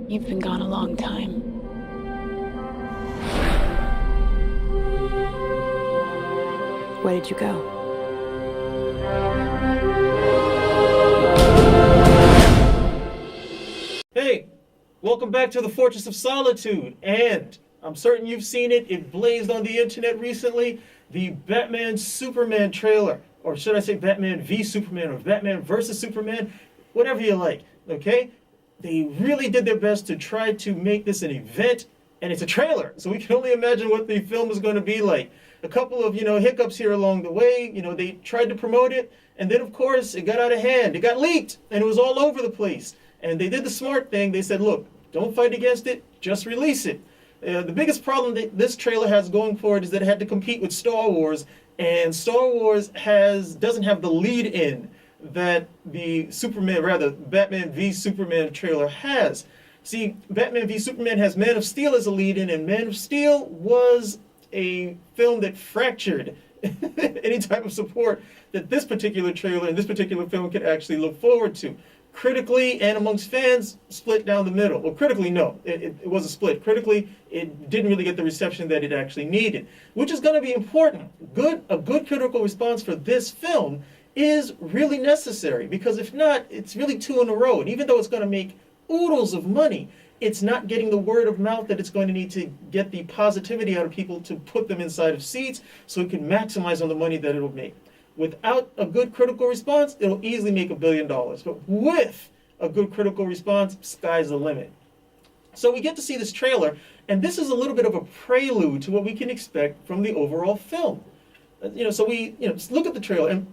You've been gone a long time. Where did you go? Hey, welcome back to the Fortress of Solitude, and I'm certain you've seen it. It blazed on the internet recently. The Batman Superman trailer, or should I say Batman v Superman, or Batman versus Superman, whatever you like, okay? They really did their best to try to make this an event, and it's a trailer, so we can only imagine what the film is going to be like. A couple of, hiccups here along the way. They tried to promote it, and then, of course, it got out of hand. It got leaked, and it was all over the place. And they did the smart thing. They said, look, don't fight against it, just release it. The biggest problem that this trailer has going for it is that it had to compete with Star Wars, and Star Wars doesn't have the lead in that the Batman v Superman trailer has. See, Batman v Superman has Man of Steel as a lead in, and Man of Steel was a film that fractured any type of support that this particular trailer and this particular film could actually look forward to. Critically and amongst fans, split down the middle. Well, critically, no, it was a split. Critically, it didn't really get the reception that it actually needed, which is going to be important. A good critical response for this film is really necessary, because if not, it's really two in a row. And even though it's going to make oodles of money, it's not getting the word of mouth that it's going to need to get the positivity out of people to put them inside of seats so it can maximize on the money that it'll make. Without a good critical response, it'll easily make $1 billion. But with a good critical response, sky's the limit. So we get to see this trailer, and this is a little bit of a prelude to what we can expect from the overall film. So we look at the trailer, and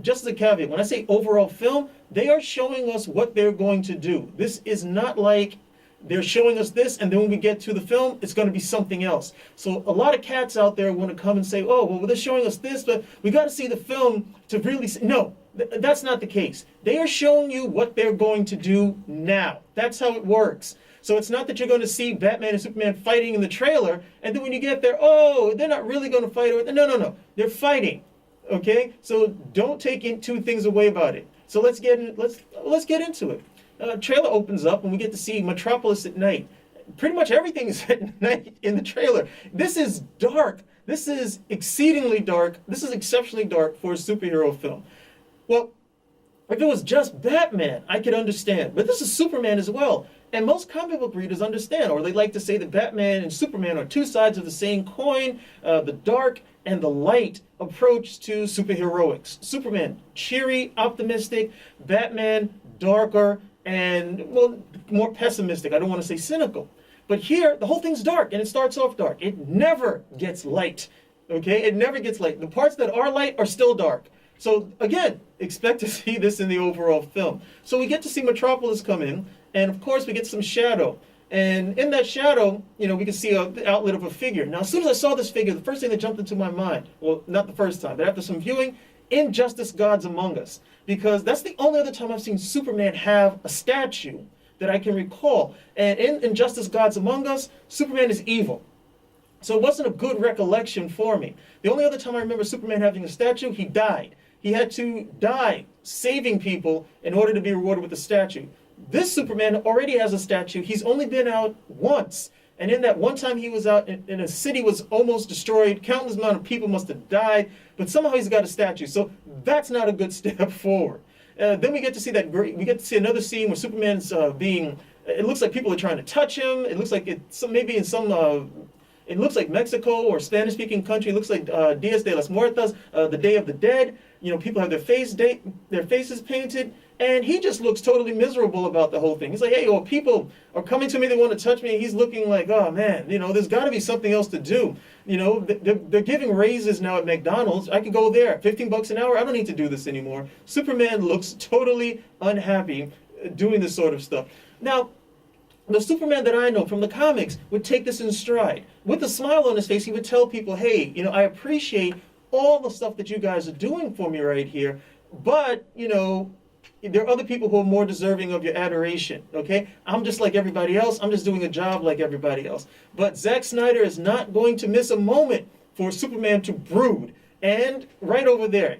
just as a caveat, when I say overall film, they are showing us what they're going to do. This is not like they're showing us this, and then when we get to the film, it's going to be something else. So a lot of cats out there want to come and say, oh, well, they're showing us this, but we got to see the film to really see. No, that's not the case. They are showing you what they're going to do now. That's how it works. So it's not that you're going to see Batman and Superman fighting in the trailer, and then when you get there, oh, they're not really going to fight. No. They're fighting. Okay? So don't take two things away about it. So let's get into it. Trailer opens up and we get to see Metropolis at night. Pretty much everything is at night in the trailer. This is dark. This is exceedingly dark. This is exceptionally dark for a superhero film. Well, if it was just Batman, I could understand. But this is Superman as well. And most comic book readers understand, or they like to say that Batman and Superman are two sides of the same coin, the dark and the light approach to superheroics. Superman, cheery, optimistic. Batman, darker, and, well, more pessimistic. I don't want to say cynical. But here, the whole thing's dark, and it starts off dark. It never gets light, okay? It never gets light. The parts that are light are still dark. So, again, expect to see this in the overall film. So we get to see Metropolis come in, and, of course, we get some shadow. And in that shadow, we can see the outlet of a figure. Now, as soon as I saw this figure, the first thing that jumped into my mind, well, not the first time, but after some viewing, Injustice Gods Among Us. Because that's the only other time I've seen Superman have a statue that I can recall. And in Injustice Gods Among Us, Superman is evil. So it wasn't a good recollection for me. The only other time I remember Superman having a statue, he died. He had to die saving people in order to be rewarded with a statue. This Superman already has a statue. He's only been out once. And in that one time he was out, and a city was almost destroyed. Countless amount of people must have died. But somehow he's got a statue. So that's not a good step forward. Then we get to see another scene where Superman's it looks like people are trying to touch him. It looks like it looks like Mexico or Spanish-speaking country. It looks like Dias de las Muertas, the Day of the Dead. People have their faces painted. And he just looks totally miserable about the whole thing. He's like, hey, well, people are coming to me, they want to touch me. And he's looking like, oh, man, there's got to be something else to do. They're giving raises now at McDonald's. I could go there, $15 an hour. I don't need to do this anymore. Superman looks totally unhappy doing this sort of stuff. Now, the Superman that I know from the comics would take this in stride. With a smile on his face, he would tell people, hey, I appreciate all the stuff that you guys are doing for me right here. But, there are other people who are more deserving of your adoration, okay? I'm just like everybody else. I'm just doing a job like everybody else. But Zack Snyder is not going to miss a moment for Superman to brood. And right over there,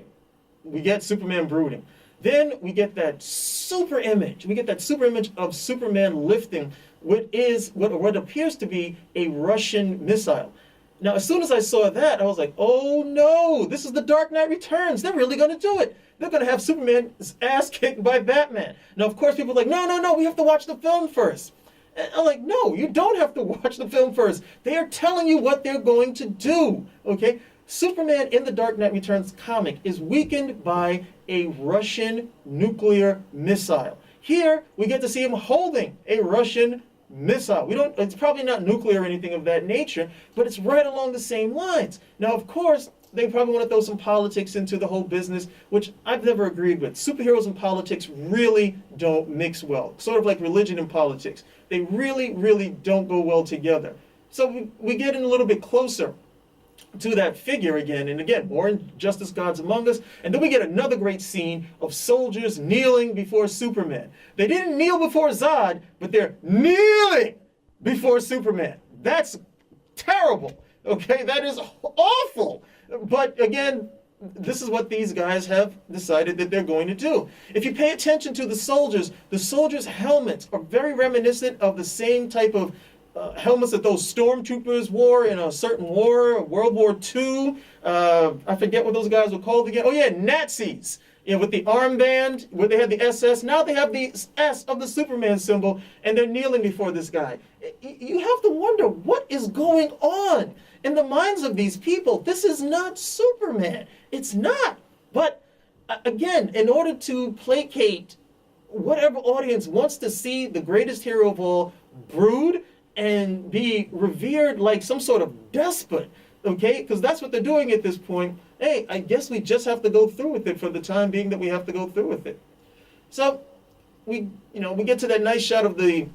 we get Superman brooding. Then we get that super image. We get that super image of Superman lifting what appears to be a Russian missile. Now, as soon as I saw that, I was like, oh no, this is the Dark Knight Returns. They're really going to do it. They're going to have Superman's ass kicked by Batman. Now, of course, people are like, no, we have to watch the film first. And I'm like, no, you don't have to watch the film first. They are telling you what they're going to do, okay? Superman in the Dark Knight Returns comic is weakened by a Russian nuclear missile. Here, we get to see him holding a Russian missile. It's probably not nuclear or anything of that nature, but it's right along the same lines. Now, of course, they probably want to throw some politics into the whole business, which I've never agreed with. Superheroes and politics really don't mix well. Sort of like religion and politics. They really, really don't go well together. So we get in a little bit closer to that figure again, and again, more Injustice Gods Among Us, and then we get another great scene of soldiers kneeling before Superman. They didn't kneel before Zod, but they're kneeling before Superman. That's terrible, okay? That is awful. But again, this is what these guys have decided that they're going to do. If you pay attention to the soldiers' helmets are very reminiscent of the same type of helmets that those stormtroopers wore in a certain war, World War II. I forget what those guys were called again. Oh yeah, Nazis. You know, with the armband, where they had the SS. Now they have the S of the Superman symbol, and they're kneeling before this guy. You have to wonder what is going on in the minds of these people. This is not Superman. It's not. But again, in order to placate whatever audience wants to see the greatest hero of all brood and be revered like some sort of despot, okay? Because that's what they're doing at this point. Hey, I guess we just have to go through with it for the time being that we have to go through with it. So we get to that nice shot of the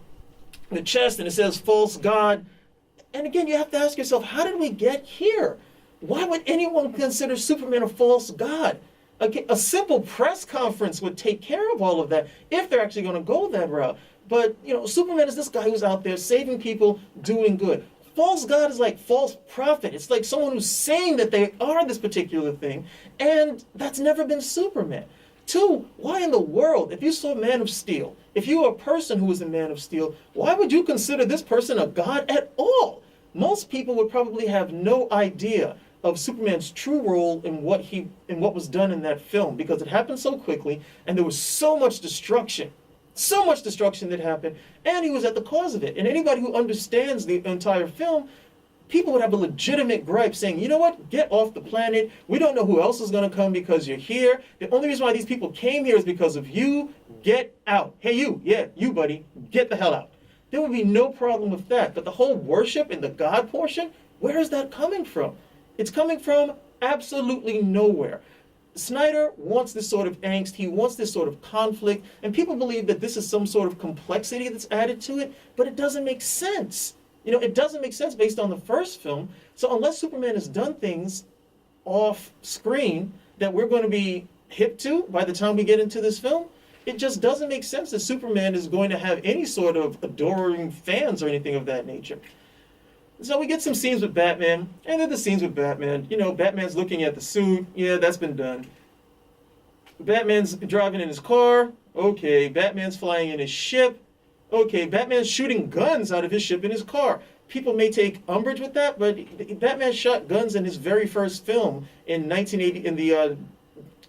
chest, and it says false god. And again, you have to ask yourself, how did we get here? Why would anyone consider Superman a false god? A simple press conference would take care of all of that if they're actually going to go that route. But, Superman is this guy who's out there saving people, doing good. False god is like false prophet. It's like someone who's saying that they are this particular thing, and that's never been Superman. Two, why in the world, if you saw Man of Steel, if you were a person who was a Man of Steel, why would you consider this person a god at all? Most people would probably have no idea of Superman's true role in what was done in that film, because it happened so quickly, and there was so much destruction that happened, and he was at the cause of it. And anybody who understands the entire film, people would have a legitimate gripe saying, you know what, get off the planet. We don't know who else is going to come because you're here. The only reason why these people came here is because of you. Get out. Hey, you buddy, get the hell out. There would be no problem with that. But the whole worship and the God portion, where is that coming from? It's coming from absolutely nowhere. Snyder wants this sort of angst, he wants this sort of conflict, and people believe that this is some sort of complexity that's added to it, but it doesn't make sense. It doesn't make sense based on the first film. So unless Superman has done things off screen that we're going to be hip to by the time we get into this film, it just doesn't make sense that Superman is going to have any sort of adoring fans or anything of that nature. So we get some scenes with Batman, and then the scenes with Batman. Batman's looking at the suit. Yeah, that's been done. Batman's driving in his car. Okay. Batman's flying in his ship. Okay. Batman's shooting guns out of his ship in his car. People may take umbrage with that, but Batman shot guns in his very first film in 1980,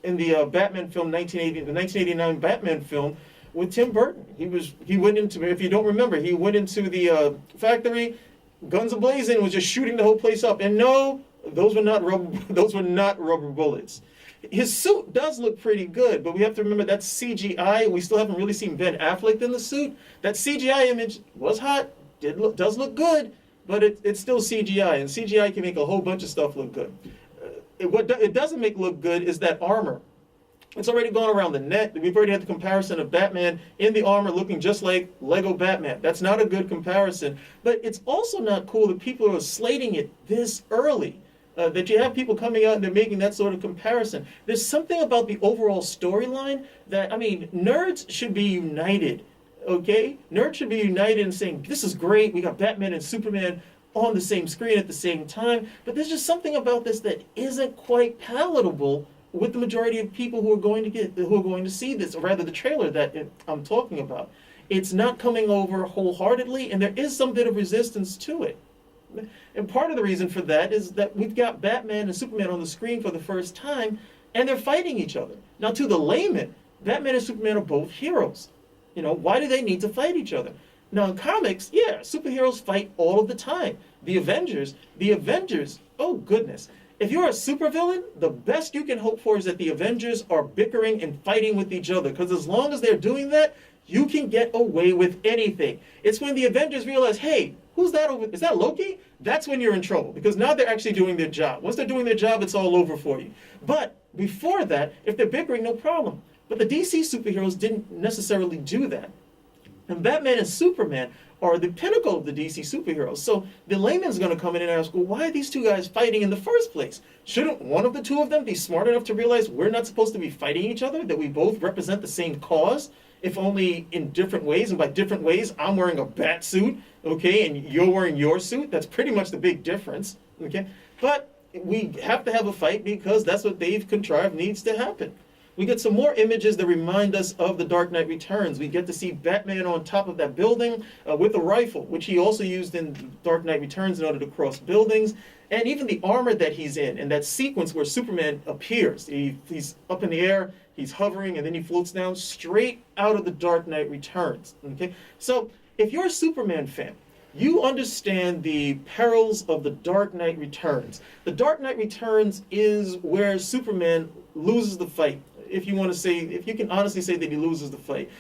in the Batman film 1980, the 1989 Batman film with Tim Burton. He went into, if you don't remember, he went into the factory, guns ablazing, was just shooting the whole place up. And no, those were not rubber bullets. His suit does look pretty good, but we have to remember that's CGI. We still haven't really seen Ben Affleck in the suit. That CGI image was hot, does look good, but it's still CGI, and CGI can make a whole bunch of stuff look good. What it doesn't make look good is that armor. It's already gone around the net. We've already had the comparison of Batman in the armor looking just like Lego Batman. That's not a good comparison. But it's also not cool that people are slating it this early. That you have people coming out and they're making that sort of comparison. There's something about the overall storyline that, nerds should be united, okay? Nerds should be united in saying, this is great, we got Batman and Superman on the same screen at the same time, but there's just something about this that isn't quite palatable with the majority of people who are going to see this, or rather the trailer that I'm talking about. It's not coming over wholeheartedly, and there is some bit of resistance to it. And part of the reason for that is that we've got Batman and Superman on the screen for the first time, and they're fighting each other. Now, to the layman, Batman and Superman are both heroes. Why do they need to fight each other? Now, in comics, yeah, superheroes fight all of the time. The Avengers, oh goodness. If you're a supervillain, the best you can hope for is that the Avengers are bickering and fighting with each other, because as long as they're doing that, you can get away with anything. It's when the Avengers realize, hey, who's that over? Is that Loki? That's when you're in trouble, because now they're actually doing their job. Once they're doing their job, it's all over for you. But before that, if they're bickering, no problem. But the DC superheroes didn't necessarily do that. And Batman and Superman are the pinnacle of the DC superheroes. So the layman's going to come in and ask, well, why are these two guys fighting in the first place? Shouldn't one of the two of them be smart enough to realize we're not supposed to be fighting each other, that we both represent the same cause, if only in different ways? And by different ways, I'm wearing a bat suit, okay, and you're wearing your suit. That's pretty much the big difference, okay? But we have to have a fight because that's what they've contrived needs to happen. We get some more images that remind us of The Dark Knight Returns. We get to see Batman on top of that building with a rifle, which he also used in Dark Knight Returns in order to cross buildings. And even the armor that he's in, and that sequence where Superman appears. He's up in the air, he's hovering, and then he floats down straight out of The Dark Knight Returns. Okay? So if you're a Superman fan, you understand the perils of The Dark Knight Returns. The Dark Knight Returns is where Superman loses the fight. If you can honestly say that he loses the fight.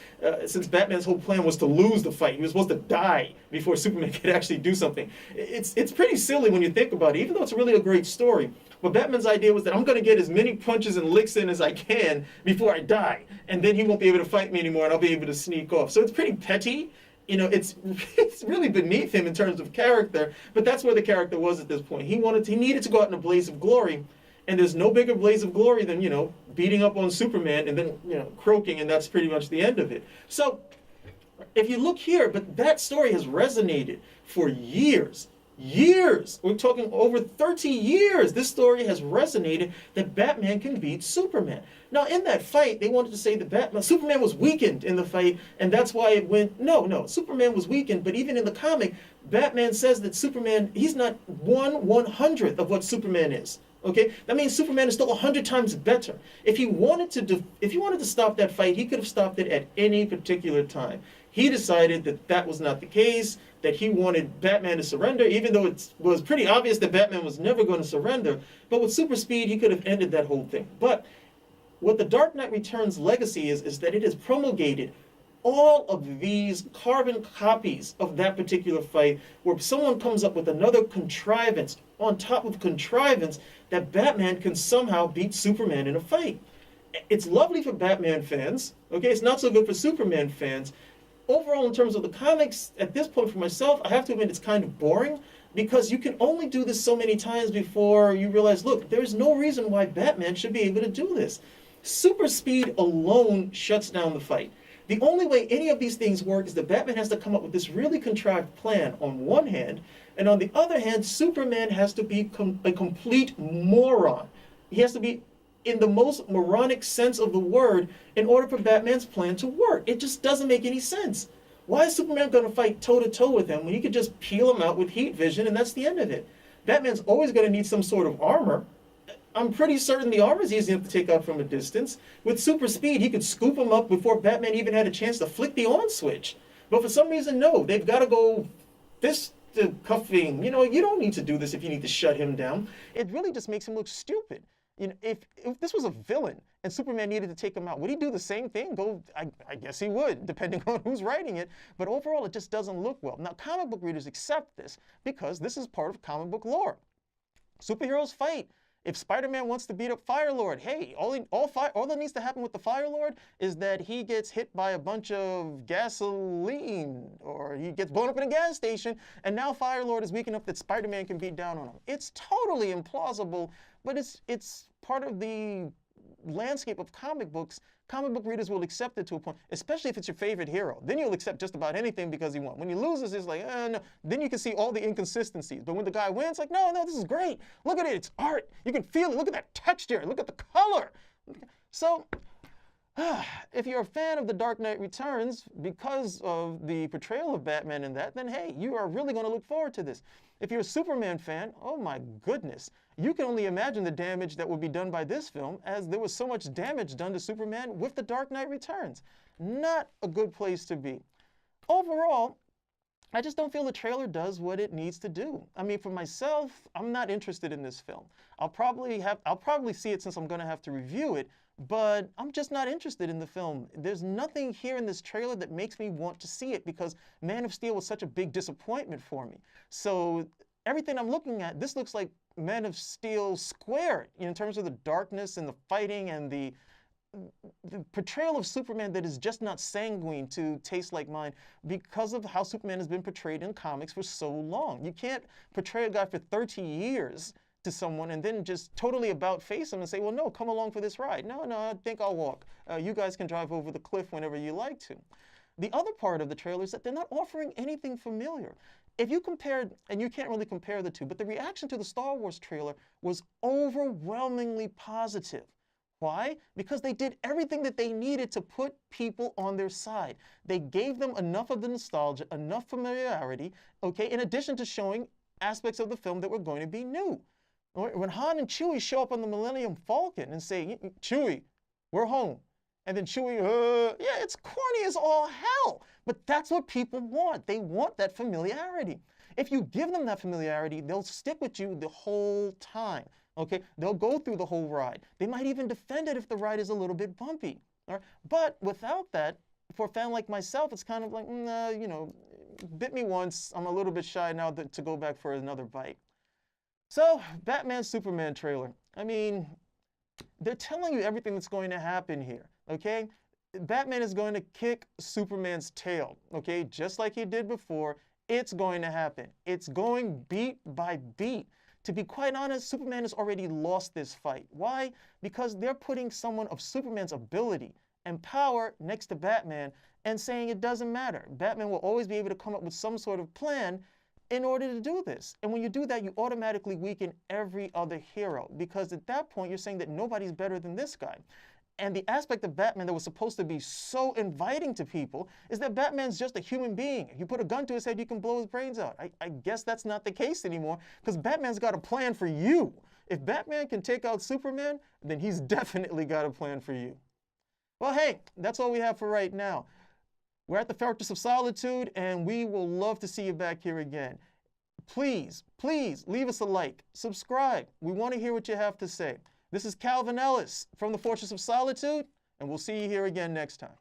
Since Batman's whole plan was to lose the fight. He was supposed to die before Superman could actually do something. It's pretty silly when you think about it, even though it's really a great story. But Batman's idea was that I'm going to get as many punches and licks in as I can before I die. And then he won't be able to fight me anymore and I'll be able to sneak off. So it's pretty petty. It's really beneath him in terms of character, but that's where the character was at this point. He needed to go out in a blaze of glory, and there's no bigger blaze of glory than, beating up on Superman and then, croaking, and that's pretty much the end of it. So, if you look here, but that story has resonated for years. We're talking over 30 years. This story has resonated that Batman can beat Superman. Now, in that fight, they wanted to say that Superman was weakened in the fight, and that's why it went, no, Superman was weakened, but even in the comic, Batman says that Superman, he's not 1/100th of what Superman is. Okay, that means Superman is still 100 times better. If he wanted to stop that fight, he could have stopped it at any particular time. He decided that that was not the case, that he wanted Batman to surrender, even though it was pretty obvious that Batman was never going to surrender. But with super speed, he could have ended that whole thing. But what The Dark Knight Returns legacy is that it has promulgated all of these carbon copies of that particular fight, where someone comes up with another contrivance on top of contrivance that Batman can somehow beat Superman in a fight. It's lovely for Batman fans, okay? It's not so good for Superman fans. Overall, in terms of the comics, at this point for myself, I have to admit it's kind of boring, because you can only do this so many times before you realize, look, there's no reason why Batman should be able to do this. Super speed alone shuts down the fight. The only way any of these things work is that Batman has to come up with this really contrived plan on one hand, and on the other hand, Superman has to be a complete moron. He has to be in the most moronic sense of the word in order for Batman's plan to work. It just doesn't make any sense. Why is Superman going to fight toe-to-toe with him when he could just peel him out with heat vision and that's the end of it? Batman's always going to need some sort of armor. I'm pretty certain the armor is easy enough to take out from a distance. With super speed, he could scoop him up before Batman even had a chance to flick the on switch. But for some reason, no. They've got to go fist cuffing. You don't need to do this if you need to shut him down. It really just makes him look stupid. If this was a villain and Superman needed to take him out, would he do the same thing? I guess he would, depending on who's writing it. But overall, it just doesn't look well. Now, comic book readers accept this because this is part of comic book lore. Superheroes fight. If Spider-Man wants to beat up Firelord, hey, all that needs to happen with the Firelord is that he gets hit by a bunch of gasoline, or he gets blown up in a gas station, and now Firelord is weak enough that Spider-Man can beat down on him. It's totally implausible, but it's part of the landscape of comic books, comic book readers will accept it to a point, especially if it's your favorite hero. Then you'll accept just about anything because he won. When he loses, it's like, no. Then you can see all the inconsistencies. But when the guy wins, like, no, this is great. Look at it. It's art. You can feel it. Look at that texture. Look at the color. So, if you're a fan of The Dark Knight Returns because of the portrayal of Batman in that, then hey, you are really going to look forward to this. If you're a Superman fan, oh my goodness, you can only imagine the damage that would be done by this film, as there was so much damage done to Superman with The Dark Knight Returns. Not a good place to be. Overall, I just don't feel the trailer does what it needs to do. I mean, for myself, I'm not interested in this film. I'll probably see it since I'm going to have to review it, but I'm just not interested in the film. There's nothing here in this trailer that makes me want to see it because Man of Steel was such a big disappointment for me. So everything I'm looking at, this looks like Man of Steel squared in terms of the darkness and the fighting and the portrayal of Superman that is just not sanguine to taste like mine because of how Superman has been portrayed in comics for so long. You can't portray a guy for 30 years to someone and then just totally about face him and say, well, no, come along for this ride. No, I think I'll walk. You guys can drive over the cliff whenever you like to. The other part of the trailer is that they're not offering anything familiar. If you compared, and you can't really compare the two, but the reaction to the Star Wars trailer was overwhelmingly positive. Why? Because they did everything that they needed to put people on their side. They gave them enough of the nostalgia, enough familiarity, okay, in addition to showing aspects of the film that were going to be new. When Han and Chewie show up on the Millennium Falcon and say, Chewie, we're home. And then Chewie, yeah, it's corny as all hell. But that's what people want. They want that familiarity. If you give them that familiarity, they'll stick with you the whole time. Okay, they'll go through the whole ride. They might even defend it if the ride is a little bit bumpy. All right? But without that, for a fan like myself, it's kind of like, bit me once. I'm a little bit shy now to go back for another bite. So, Batman Superman trailer. I mean, they're telling you everything that's going to happen here, okay? Batman is going to kick Superman's tail, okay? Just like he did before, it's going to happen. It's going beat by beat. To be quite honest, Superman has already lost this fight. Why? Because they're putting someone of Superman's ability and power next to Batman and saying it doesn't matter. Batman will always be able to come up with some sort of plan in order to do this. And when you do that, you automatically weaken every other hero because at that point, you're saying that nobody's better than this guy. And the aspect of Batman that was supposed to be so inviting to people is that Batman's just a human being. If you put a gun to his head, you can blow his brains out. I guess that's not the case anymore because Batman's got a plan for you. If Batman can take out Superman, then he's definitely got a plan for you. Well, hey, that's all we have for right now. We're at the Fortress of Solitude, and we will love to see you back here again. Please, please leave us a like, subscribe. We want to hear what you have to say. This is Calvin Ellis from the Fortress of Solitude, and we'll see you here again next time.